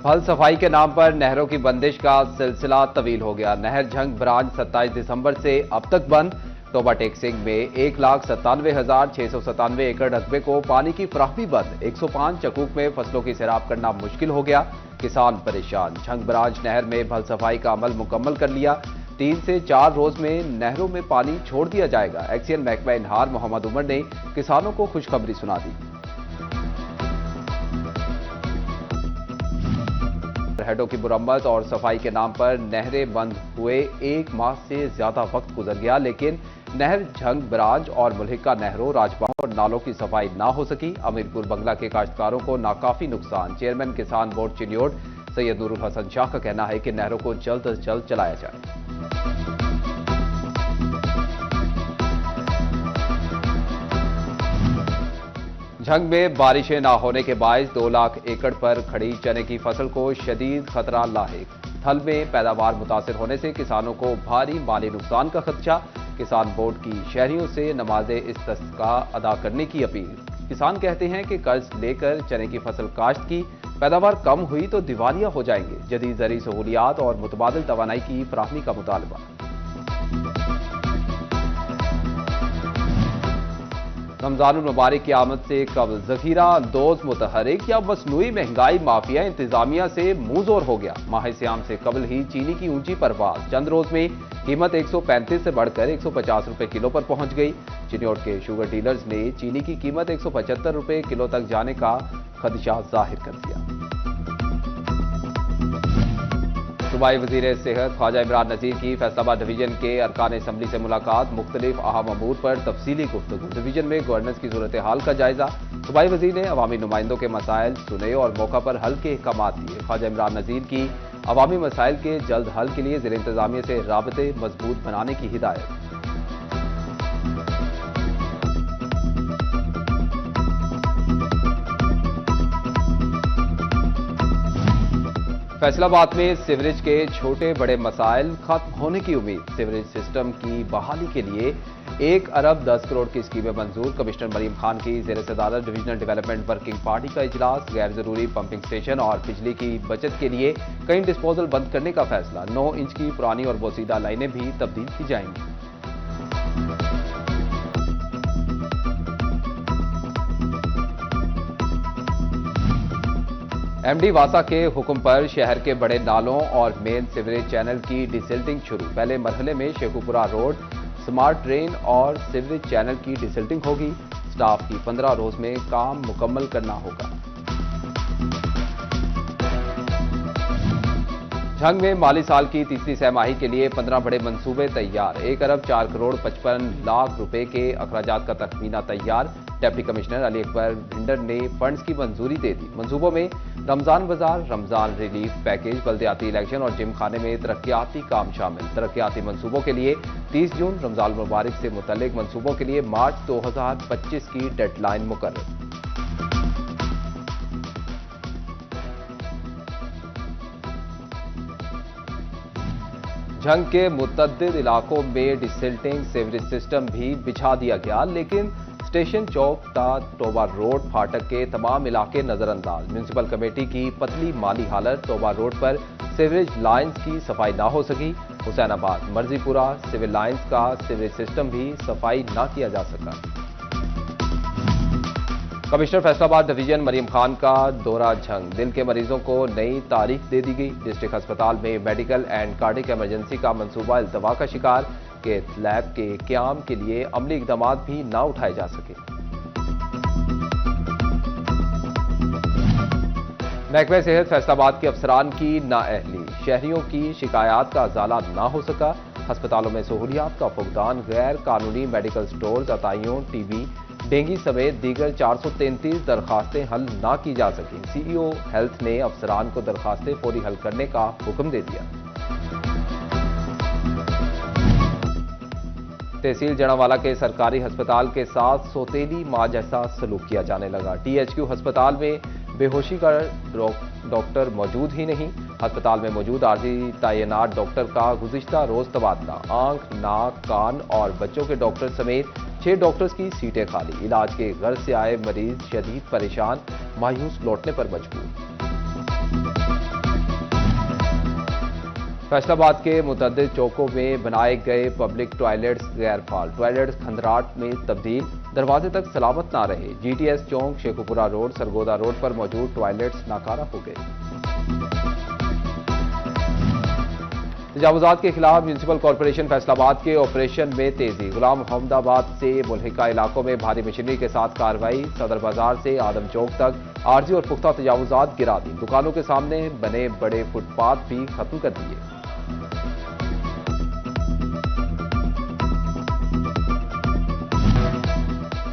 फल सफाई के नाम पर नहरों की बंदिश का सिलसिला तवील हो गया। नहर झंग ब्रांच 27 दिसंबर से अब तक बंद। टोबा टेक सिंह में 1,97,697 एकड़ रकबे को पानी की फराहमी बंद। 105 चकूक में फसलों की सैराब करना मुश्किल हो गया। किसान परेशान। झंग ब्रांच नहर में फल सफाई का अमल मुकम्मल कर लिया। 3 से 4 रोज में नहरों में पानी छोड़ दिया जाएगा। एक्सीएन महकमा इनहार मोहम्मद उमर ने किसानों को खुशखबरी सुना दी। हेडों की मुरम्मत और सफाई के नाम पर नहरें बंद हुए 1 माह से ज्यादा वक्त गुजर गया, लेकिन नहर झंग ब्रांच और मुल्हिका नहरों, राजबाहों और नालों की सफाई ना हो सकी। अमीरपुर बंगला के काश्तकारों को नाकाफी नुकसान। चेयरमैन किसान बोर्ड चिन्योट सैयद नूरुल हसन शाह का कहना है कि नहरों को जल्द से जल्द चलाया जाए। झंग में बारिशें ना होने के बायस 2 लाख एकड़ पर खड़ी चने की फसल को शदीद खतरा लाहिक। थल में पैदावार मुतासिर होने से किसानों को भारी माली नुकसान का खदशा। किसान बोर्ड की शहरियों से नमाज इस्तिस्का अदा करने की अपील। किसान कहते हैं कि कर्ज लेकर चने की फसल काश्त की, पैदावार कम हुई तो दिवालिया हो जाएंगे। जदीद ज़रूरी सहूलियात और मुतबादिल तवानाई की फराहमी का मुतालबा। रमजानुल मुबारक की आमद से कबल जखीरा अंदोज मुतहरिक या मसनूई महंगाई माफिया इंतजामिया से मुंह जोर हो गया। माह सियाम से कबल ही चीनी की ऊंची परवाज। चंद रोज में कीमत 135 से बढ़कर 150 रुपए किलो पर पहुंच गई। चिन्योट के शुगर डीलर्स ने चीनी की कीमत 175 रुपए किलो तक जाने का खदशा जाहिर कर दिया। सूबाई वजीर सेहत ख्वाजा इमरान नजीर की फैसलाबाद डिवीजन के अरकान असम्बली से मुलाकात। मुख्तलिफ अहम अमूर पर तफसीली गुफ्तगू। डिवीजन में गवर्नेंस की सूरत हाल का जायजा। सूबाई वजीर ने अवामी नुमाइंदों के मसाइल सुने और मौका पर हल के अहकाम दिए। ख्वाजा इमरान नजीर की अवामी मसाइल के जल्द हल के लिए ज़िला इंतजामिया से राबते मजबूत बनाने की हिदायत। फैसलाबाद में सीवरेज के छोटे बड़े मसाइल खत्म होने की उम्मीद। सीवरेज सिस्टम की बहाली के लिए 1 अरब 10 करोड़ की स्कीमें मंजूर। कमिश्नर मरीम खान की ज़ेर सदारत डिविजनल डेवलपमेंट वर्किंग पार्टी का इजलास। गैर जरूरी पंपिंग स्टेशन और बिजली की बचत के लिए कई डिस्पोजल बंद करने का फैसला। 9 इंच की पुरानी और बोसीदा लाइनें भी तब्दील की जाएंगी। एमडी वासा के हुक्म पर शहर के बड़े नालों और मेन सीवरेज चैनल की डिसिल्टिंग शुरू। पहले मरहले में शेखुपुरा रोड, स्मार्ट ड्रेन और सीवरेज चैनल की डिसिल्टिंग होगी। स्टाफ की 15 रोज में काम मुकम्मल करना होगा। झंग में माली साल की तीसरी सहमाही के लिए 15 बड़े मंसूबे तैयार। 1 अरब 4 करोड़ 55 लाख रुपए के अखराजात का तखमीना तैयार। डिप्टी कमिश्नर अली अकबर भिंडर ने फंड्स की मंजूरी दे दी। मंसूबों में रमजान बाजार, रमजान रिलीफ पैकेज, बल्दियाती इलेक्शन और जिम खाने में तरक्याती काम शामिल। तरक्याती मंसूबों के लिए 30 जून, रमजान मुबारक से मुतल्लिक मंसूबों के लिए मार्च 2025 की डेडलाइन मुकर्रर। झंग के मुतअद्दिद इलाकों में डिसिल्टिंग सीवरेज सिस्टम भी बिछा दिया गया, लेकिन स्टेशन चौक ता टोबा रोड फाटक के तमाम इलाके नजरअंदाज। म्यूनिसिपल कमेटी की पतली माली हालत। टोबा रोड पर सीवरेज लाइंस की सफाई ना हो सकी। हुसैनाबाद, मर्जीपुरा सिविल लाइंस का सीवरेज सिस्टम भी सफाई ना किया जा सका। कमिश्नर फैसलाबाद डिवीजन मरीम खान का दौरा झंग। दिल के मरीजों को नई तारीख दे दी गई। डिस्ट्रिक्ट अस्पताल में मेडिकल एंड कार्डिक इमरजेंसी का मंसूबा इल्तवा का शिकार। कैथ लैब के क्याम के लिए अमली इकदाम भी ना उठाए जा सके। महकमा सेहत फैसलाबाद के अफसरान की नाअहली। शहरियों की शिकायत का अजाला ना हो सका। अस्पतालों में सहूलियात का फुकदान। गैर कानूनी मेडिकल स्टोर्स, अताइयों, टीबी, डेंगू समेत दीगर 433 दरखास्तें हल ना की जा सकी। सीईओ हेल्थ ने अफसरान को दरखास्तें फौरी हल करने का हुक्म दे दिया। तहसील जड़ावाला के सरकारी अस्पताल के साथ सौतेली मां जैसा सलूक किया जाने लगा। टीएचक्यू अस्पताल में बेहोशी का डॉक्टर मौजूद ही नहीं। अस्पताल में मौजूद आर्जी तैनात डॉक्टर का गुज़िश्ता रोज तबादला। आंख, नाक, कान और बच्चों के डॉक्टर समेत 6 डॉक्टर्स की सीटें खाली। इलाज के गर्ज से आए मरीज शदीद परेशान, मायूस लौटने पर मजबूर। फैसलाबाद के मुतअद्दिद चौकों में बनाए गए पब्लिक टॉयलेट्स गैर फाल, टॉयलेट्स खंडराट में तब्दील, दरवाजे तक सलामत ना रहे। जीटीएस चौक, शेखुपुरा रोड, सरगोदा रोड पर मौजूद टॉयलेट्स नाकारा हो गए। तजावुजात के खिलाफ म्यूनिसिपल कॉरपोरेशन फैसलाबाद के ऑपरेशन में तेजी, गुलाम मोहम्मदाबाद से मुल्हिका इलाकों में भारी मशीनरी के साथ कार्रवाई, सदर बाजार से आदम चौक तक आरजी और पुख्ता तजावुजात गिरा दी, दुकानों के सामने बने बड़े फुटपाथ भी खत्म कर दिए।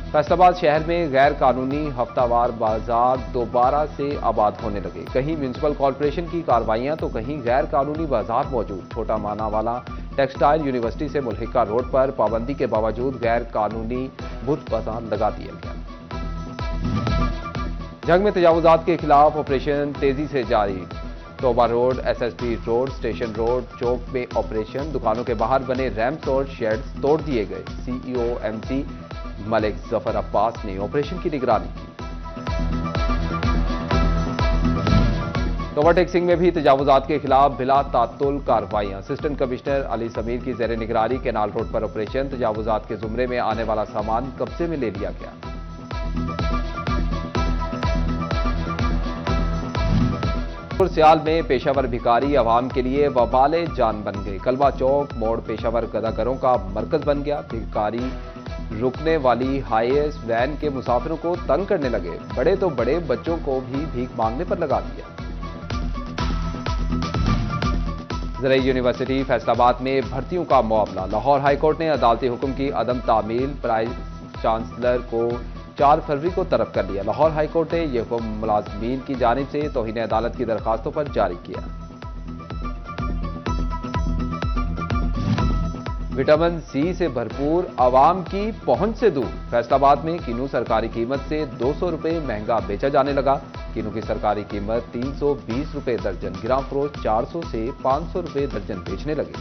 फैसलाबाद शहर में गैर कानूनी हफ्तावार बाजार दोबारा से आबाद होने लगे। कहीं म्यूनिसिपल कॉरपोरेशन की कार्रवाइयां तो कहीं गैर कानूनी बाजार मौजूद। छोटा मानावाला टेक्सटाइल यूनिवर्सिटी से मुल्हिका रोड पर पाबंदी के बावजूद गैर कानूनी बुत बाजार लगा दिया गया। जंग में तजावुजात के खिलाफ ऑपरेशन तेजी से जारी, Toba road, SSP road, station road चौक में ऑपरेशन, दुकानों के बाहर बने रैम्प्स और शेड्स तोड़ दिए गए। सीईओ एमसी मलिक जफर अब्बास ने ऑपरेशन की निगरानी की। ओवरटेक्सिंग में भी तजावुजात के खिलाफ बिला तातुल कार्रवाइयां, असिस्टेंट कमिश्नर अली समीर की जेर निगरानी केनाल रोड पर ऑपरेशन, तजावुजात के जुमरे में आने वाला सामान कब्जे में ले लिया गया। सियाल में पेशावर भिखारी अवाम के लिए वबाले जान बन गए। कलवा चौक मोड़ पेशावर गदागरों का मरकज बन गया। भिखारी रुकने वाली हाईएस वैन के मुसाफिरों को तंग करने लगे, बड़े तो बड़े बच्चों को भी भीख मांगने पर लगा दिया। ज़राई यूनिवर्सिटी फैसलाबाद में भर्तियों का मुआवला, लाहौर हाईकोर्ट ने अदालती हुक्म की अदम तामील, प्राइस चांसलर को 4 फरवरी को तलब कर लिया। लाहौर हाईकोर्ट ने यह हुक्म मुलाजमीन की जानिब से तौहीन अदालत की दरखास्तों पर जारी किया। विटामिन सी से भरपूर, आवाम की पहुंच से दूर। फैसलाबाद में किन्नू सरकारी कीमत से 200 रुपये महंगा बेचा जाने लगा। किन्नू की सरकारी कीमत 320 रुपये दर्जन, गिरां फरोश 400 से 500 रुपये दर्जन बेचने लगे।